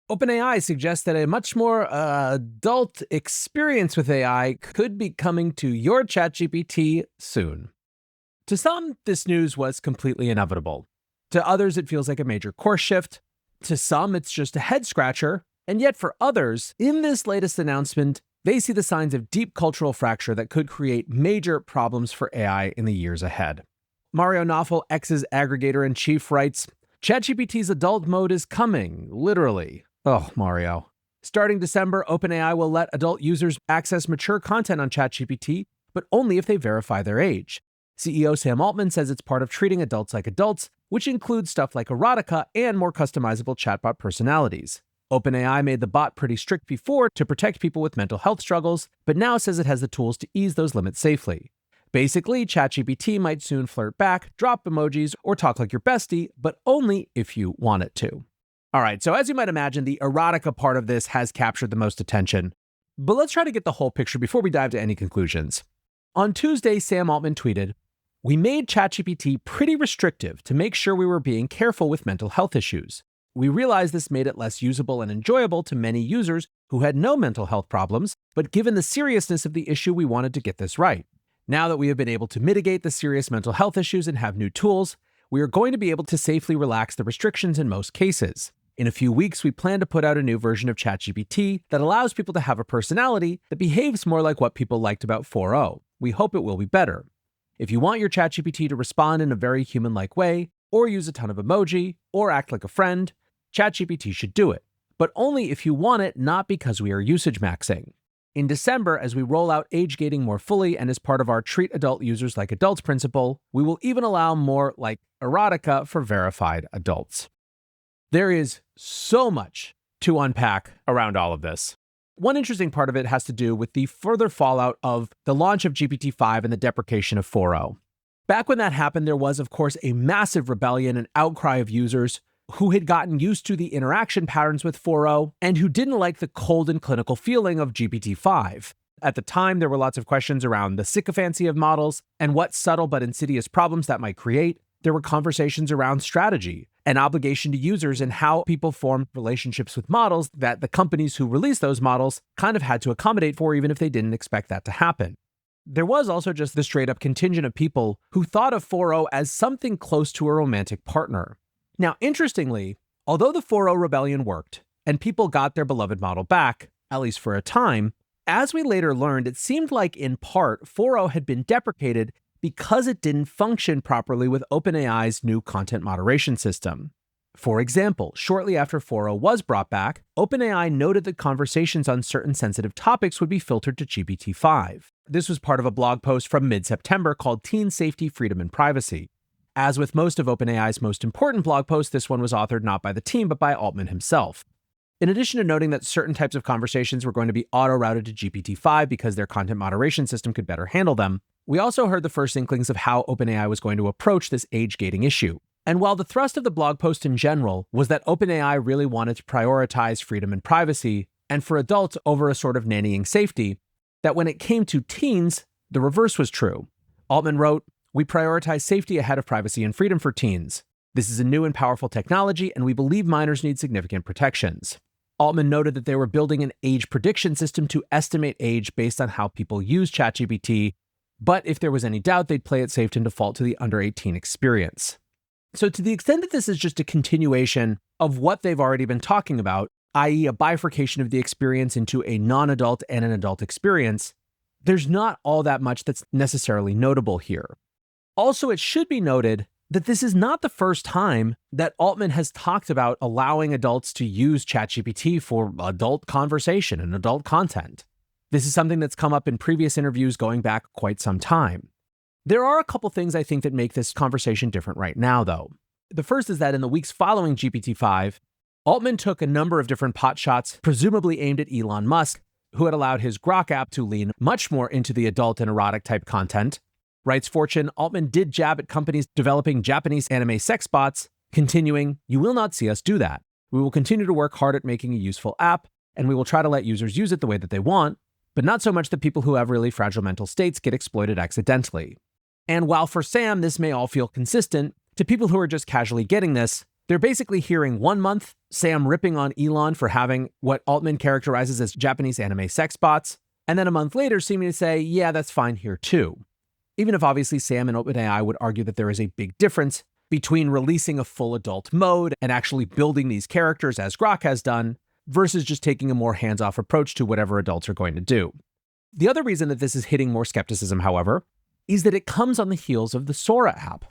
OpenAI suggests that a much more adult experience with AI could be coming to your ChatGPT soon. To some, this news was completely inevitable. To others, it feels like a major course shift. To some, it's just a head scratcher. And yet for others, in this latest announcement, they see the signs of deep cultural fracture that could create major problems for AI in the years ahead. Mario Nawfal, X's aggregator-in-chief, writes, ChatGPT's adult mode is coming, literally. Oh, Mario. Starting December, OpenAI will let adult users access mature content on ChatGPT, but only if they verify their age. CEO Sam Altman says it's part of treating adults like adults, which includes stuff like erotica and more customizable chatbot personalities. OpenAI made the bot pretty strict before to protect people with mental health struggles, but now says it has the tools to ease those limits safely. Basically, ChatGPT might soon flirt back, drop emojis, or talk like your bestie, but only if you want it to. All right, so as you might imagine, the erotica part of this has captured the most attention. But let's try to get the whole picture before we dive to any conclusions. On Tuesday, Sam Altman tweeted, "We made ChatGPT pretty restrictive to make sure we were being careful with mental health issues. We realized this made it less usable and enjoyable to many users who had no mental health problems, but given the seriousness of the issue, we wanted to get this right. Now that we have been able to mitigate the serious mental health issues and have new tools, we are going to be able to safely relax the restrictions in most cases. In a few weeks, we plan to put out a new version of ChatGPT that allows people to have a personality that behaves more like what people liked about 4.0. We hope it will be better. If you want your ChatGPT to respond in a very human-like way, or use a ton of emoji, or act like a friend, ChatGPT should do it, but only if you want it, not because we are usage maxing. In December, as we roll out age gating more fully and as part of our treat adult users like adults principle, we will even allow more like erotica for verified adults." There is so much to unpack around all of this. One interesting part of it has to do with the further fallout of the launch of GPT-5 and the deprecation of 4.0. Back when that happened, there was, of course, a massive rebellion and outcry of users who had gotten used to the interaction patterns with 4.0 and who didn't like the cold and clinical feeling of GPT-5. At the time, there were lots of questions around the sycophancy of models and what subtle but insidious problems that might create. There were conversations around strategy and obligation to users and how people formed relationships with models that the companies who released those models kind of had to accommodate for, even if they didn't expect that to happen. There was also just the straight-up contingent of people who thought of 4.0 as something close to a romantic partner. Now, interestingly, although the 4.0 rebellion worked and people got their beloved model back, at least for a time, as we later learned, it seemed like in part 4.0 had been deprecated because it didn't function properly with OpenAI's new content moderation system. For example, shortly after 4.0 was brought back, OpenAI noted that conversations on certain sensitive topics would be filtered to GPT-5. This was part of a blog post from mid-September called Teen Safety, Freedom, and Privacy. As with most of OpenAI's most important blog posts, this one was authored not by the team, but by Altman himself. In addition to noting that certain types of conversations were going to be auto-routed to GPT-5 because their content moderation system could better handle them, we also heard the first inklings of how OpenAI was going to approach this age-gating issue. And while the thrust of the blog post in general was that OpenAI really wanted to prioritize freedom and privacy, and for adults over a sort of nannying safety, that when it came to teens, the reverse was true. Altman wrote, "We prioritize safety ahead of privacy and freedom for teens. This is a new and powerful technology, and we believe minors need significant protections." Altman noted that they were building an age prediction system to estimate age based on how people use ChatGPT, but if there was any doubt, they'd play it safe and default to the under 18 experience. So to the extent that this is just a continuation of what they've already been talking about, i.e. a bifurcation of the experience into a non-adult and an adult experience, there's not all that much that's necessarily notable here. Also, it should be noted that this is not the first time that Altman has talked about allowing adults to use ChatGPT for adult conversation and adult content. This is something that's come up in previous interviews going back quite some time. There are a couple things I think that make this conversation different right now, though. The first is that in the weeks following GPT-5, Altman took a number of different potshots, presumably aimed at Elon Musk, who had allowed his Grok app to lean much more into the adult and erotic type content. Writes Fortune, Altman did jab at companies developing Japanese anime sex bots, continuing, "You will not see us do that. We will continue to work hard at making a useful app, and we will try to let users use it the way that they want, but not so much that people who have really fragile mental states get exploited accidentally." And while for Sam, this may all feel consistent, to people who are just casually getting this, They're basically hearing 1 month Sam ripping on Elon for having what Altman characterizes as Japanese anime sex bots, and then a month later seeming to say, yeah, that's fine here too. Even if obviously Sam and OpenAI would argue that there is a big difference between releasing a full adult mode and actually building these characters as Grok has done, versus just taking a more hands-off approach to whatever adults are going to do. The other reason that this is hitting more skepticism, however, is that it comes on the heels of the Sora app.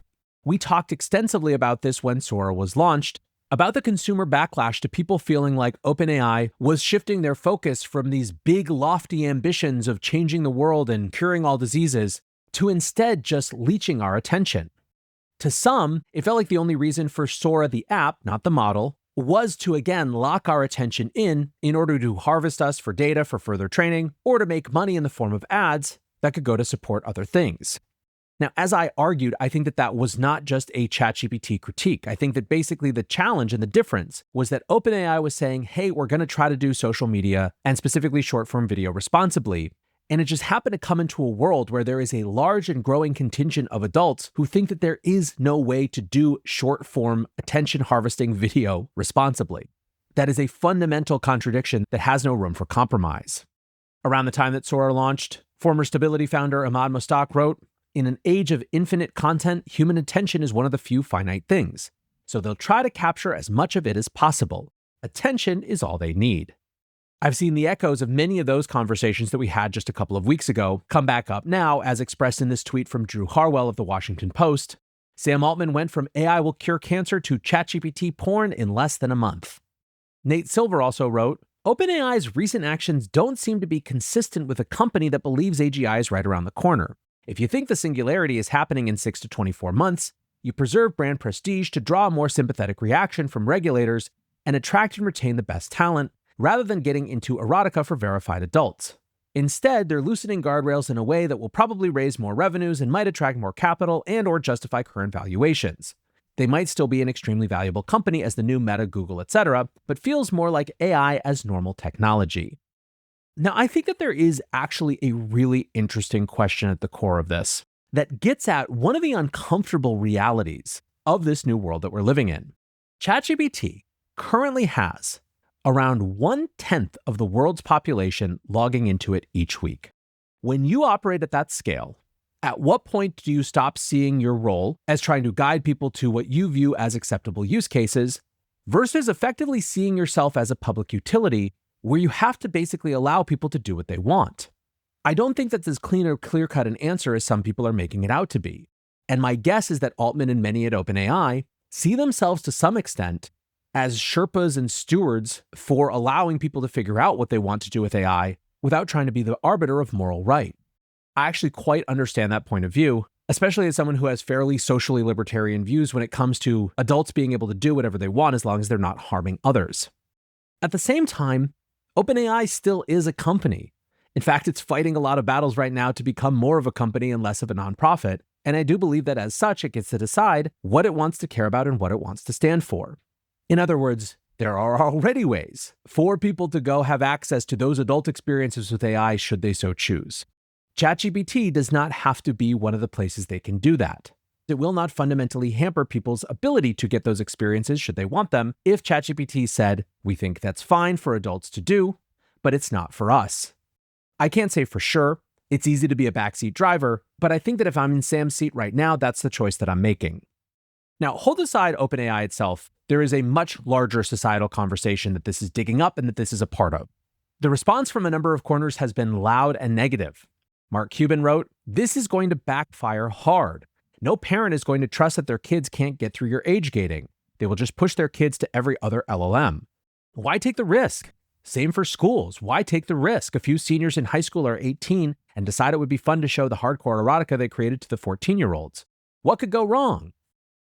We talked extensively about this when Sora was launched, about the consumer backlash to people feeling like OpenAI was shifting their focus from these big, lofty ambitions of changing the world and curing all diseases to instead just leeching our attention. To some, it felt like the only reason for Sora the app, not the model, was to again lock our attention in order to harvest us for data for further training or to make money in the form of ads that could go to support other things. Now, as I argued, I think that that was not just a ChatGPT critique. I think that basically the challenge and the difference was that OpenAI was saying, hey, we're going to try to do social media and specifically short-form video responsibly. And it just happened to come into a world where there is a large and growing contingent of adults who think that there is no way to do short-form attention harvesting video responsibly. That is a fundamental contradiction that has no room for compromise. Around the time that Sora launched, former Stability founder Ahmad Mostak wrote, in an age of infinite content, human attention is one of the few finite things. So they'll try to capture as much of it as possible. Attention is all they need. I've seen the echoes of many of those conversations that we had just a couple of weeks ago come back up now, as expressed in this tweet from Drew Harwell of the Washington Post. Sam Altman went from AI will cure cancer to ChatGPT porn in less than a month. Nate Silver also wrote, OpenAI's recent actions don't seem to be consistent with a company that believes AGI is right around the corner. If you think the singularity is happening in 6 to 24 months, you preserve brand prestige to draw a more sympathetic reaction from regulators and attract and retain the best talent, rather than getting into erotica for verified adults. Instead, they're loosening guardrails in a way that will probably raise more revenues and might attract more capital and/or justify current valuations. They might still be an extremely valuable company as the new Meta, Google, etc., but feels more like AI as normal technology. Now, I think that there is actually a really interesting question at the core of this that gets at one of the uncomfortable realities of this new world that we're living in. ChatGPT currently has around 1/10 of the world's population logging into it each week. When you operate at that scale, at what point do you stop seeing your role as trying to guide people to what you view as acceptable use cases versus effectively seeing yourself as a public utility where you have to basically allow people to do what they want? I don't think that's as clean or clear-cut an answer as some people are making it out to be. And my guess is that Altman and many at OpenAI see themselves to some extent as Sherpas and stewards for allowing people to figure out what they want to do with AI without trying to be the arbiter of moral right. I actually quite understand that point of view, especially as someone who has fairly socially libertarian views when it comes to adults being able to do whatever they want as long as they're not harming others. At the same time, OpenAI still is a company. In fact, it's fighting a lot of battles right now to become more of a company and less of a nonprofit, and I do believe that as such, it gets to decide what it wants to care about and what it wants to stand for. In other words, there are already ways for people to go have access to those adult experiences with AI should they so choose. ChatGPT does not have to be one of the places they can do that. It will not fundamentally hamper people's ability to get those experiences should they want them if ChatGPT said, we think that's fine for adults to do, but it's not for us. I can't say for sure. It's easy to be a backseat driver, but I think that if I'm in Sam's seat right now, that's the choice that I'm making. Now, hold aside OpenAI itself, there is a much larger societal conversation that this is digging up and that this is a part of. The response from a number of corners has been loud and negative. Mark Cuban wrote, this is going to backfire hard. No parent is going to trust that their kids can't get through your age gating. They will just push their kids to every other LLM. Why take the risk? Same for schools. Why take the risk? A few seniors in high school are 18 and decide it would be fun to show the hardcore erotica they created to the 14-year-olds. What could go wrong?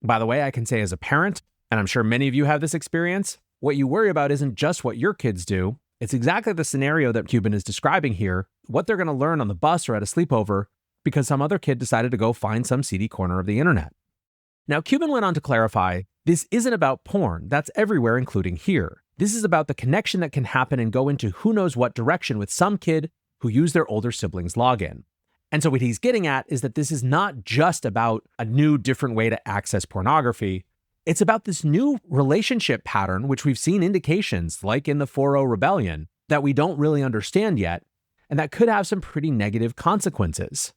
By the way, I can say as a parent, and I'm sure many of you have this experience, what you worry about isn't just what your kids do. It's exactly the scenario that Cuban is describing here, what they're going to learn on the bus or at a sleepover because some other kid decided to go find some seedy corner of the internet. Now, Cuban went on to clarify, this isn't about porn. That's everywhere, including here. This is about the connection that can happen and go into who knows what direction with some kid who used their older siblings' login. And so what he's getting at is that this is not just about a new, different way to access pornography. It's about this new relationship pattern, which we've seen indications, like in the 4.0 rebellion, that we don't really understand yet, and that could have some pretty negative consequences.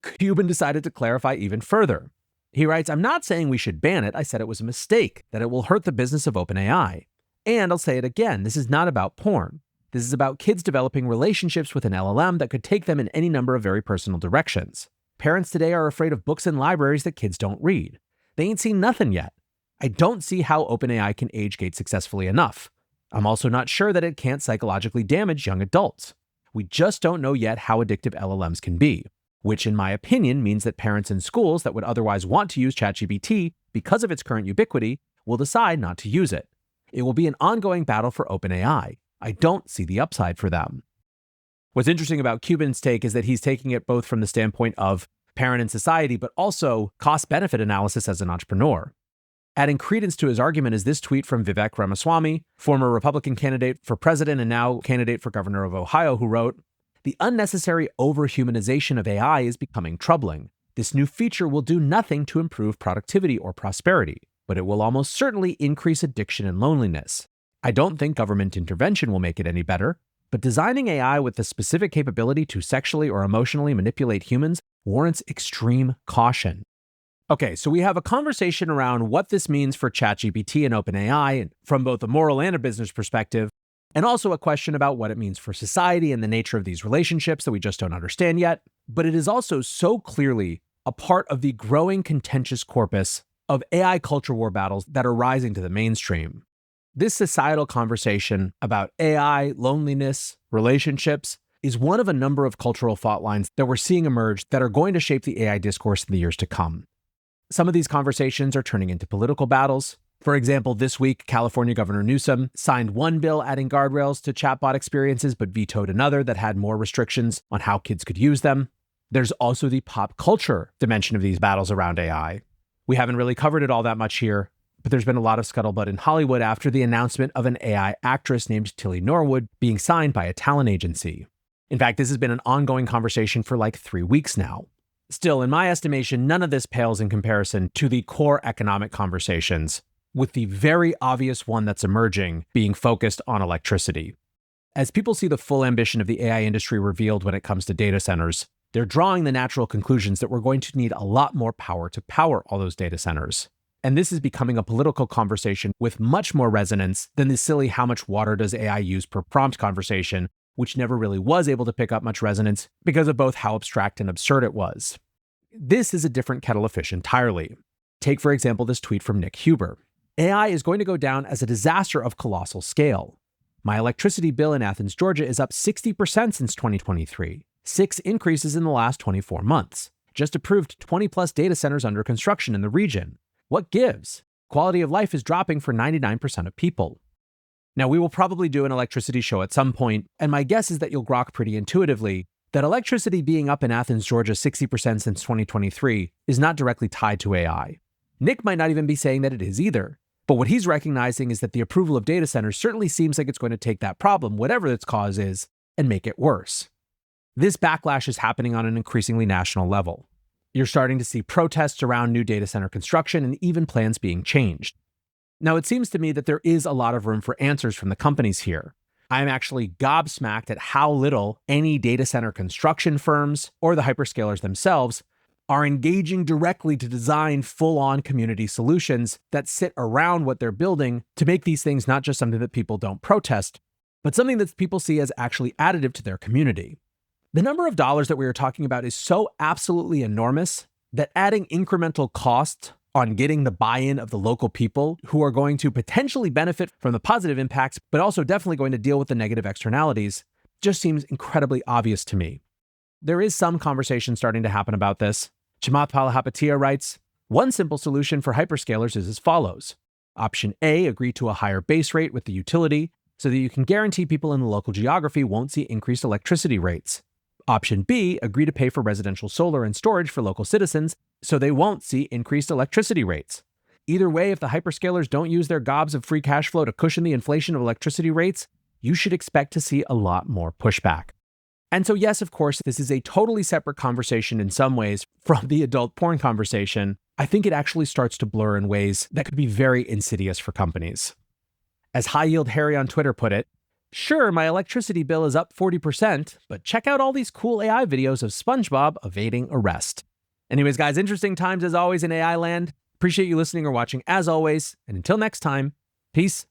Cuban decided to clarify even further. He writes, "I'm not saying we should ban it. I said it was a mistake, that it will hurt the business of OpenAI. And I'll say it again, this is not about porn. This is about kids developing relationships with an LLM that could take them in any number of very personal directions. Parents today are afraid of books in libraries that kids don't read. They ain't seen nothing yet. I don't see how OpenAI can age gate successfully enough. I'm also not sure that it can't psychologically damage young adults. We just don't know yet how addictive LLMs can be, which in my opinion means that parents in schools that would otherwise want to use ChatGPT because of its current ubiquity will decide not to use it. It will be an ongoing battle for OpenAI. I don't see the upside for them." What's interesting about Cuban's take is that he's taking it both from the standpoint of parent and society, but also cost-benefit analysis as an entrepreneur. Adding credence to his argument is this tweet from Vivek Ramaswamy, former Republican candidate for president and now candidate for governor of Ohio, who wrote, "The unnecessary overhumanization of AI is becoming troubling. This new feature will do nothing to improve productivity or prosperity, but it will almost certainly increase addiction and loneliness. I don't think government intervention will make it any better, but designing AI with the specific capability to sexually or emotionally manipulate humans warrants extreme caution." Okay, so we have a conversation around what this means for ChatGPT and OpenAI from both a moral and a business perspective, and also a question about what it means for society and the nature of these relationships that we just don't understand yet. But it is also so clearly a part of the growing contentious corpus of AI culture war battles that are rising to the mainstream. This societal conversation about AI, loneliness, relationships is one of a number of cultural fault lines that we're seeing emerge that are going to shape the AI discourse in the years to come. Some of these conversations are turning into political battles. For example, this week, California Governor Newsom signed one bill adding guardrails to chatbot experiences, but vetoed another that had more restrictions on how kids could use them. There's also the pop culture dimension of these battles around AI. We haven't really covered it all that much here, but there's been a lot of scuttlebutt in Hollywood after the announcement of an AI actress named Tilly Norwood being signed by a talent agency. In fact, this has been an ongoing conversation for like 3 weeks now. Still, in my estimation, none of this pales in comparison to the core economic conversations, with the very obvious one that's emerging being focused on electricity. As people see the full ambition of the AI industry revealed when it comes to data centers, they're drawing the natural conclusions that we're going to need a lot more power to power all those data centers. And this is becoming a political conversation with much more resonance than the silly "how much water does AI use per prompt" conversation, which never really was able to pick up much resonance because of both how abstract and absurd it was. This is a different kettle of fish entirely. Take, for example, this tweet from Nick Huber. "AI is going to go down as a disaster of colossal scale. My electricity bill in Athens, Georgia is up 60% since 2023, 6 increases in the last 24 months. Just approved 20 plus data centers under construction in the region. What gives? Quality of life is dropping for 99% of people." Now, we will probably do an electricity show at some point, and my guess is that you'll grok pretty intuitively that electricity being up in Athens, Georgia 60% since 2023 is not directly tied to AI. Nick might not even be saying that it is either, but what he's recognizing is that the approval of data centers certainly seems like it's going to take that problem, whatever its cause is, and make it worse. This backlash is happening on an increasingly national level. You're starting to see protests around new data center construction and even plans being changed. Now, it seems to me that there is a lot of room for answers from the companies here. I'm actually gobsmacked at how little any data center construction firms or the hyperscalers themselves are engaging directly to design full-on community solutions that sit around what they're building to make these things not just something that people don't protest, but something that people see as actually additive to their community. The number of dollars that we are talking about is so absolutely enormous that adding incremental costs on getting the buy-in of the local people who are going to potentially benefit from the positive impacts, but also definitely going to deal with the negative externalities, just seems incredibly obvious to me. There is some conversation starting to happen about this. Chamath Palihapitiya writes, "One simple solution for hyperscalers is as follows. Option A, agree to a higher base rate with the utility so that you can guarantee people in the local geography won't see increased electricity rates. Option B, agree to pay for residential solar and storage for local citizens so they won't see increased electricity rates. Either way, if the hyperscalers don't use their gobs of free cash flow to cushion the inflation of electricity rates, you should expect to see a lot more pushback." And so, yes, of course, this is a totally separate conversation in some ways from the adult porn conversation, I think it actually starts to blur in ways that could be very insidious for companies. As High Yield Harry on Twitter put it, sure, my electricity bill is up 40%, but check out all these cool AI videos of SpongeBob evading arrest. Anyways, guys, interesting times as always in AI land. Appreciate you listening or watching as always. And until next time, peace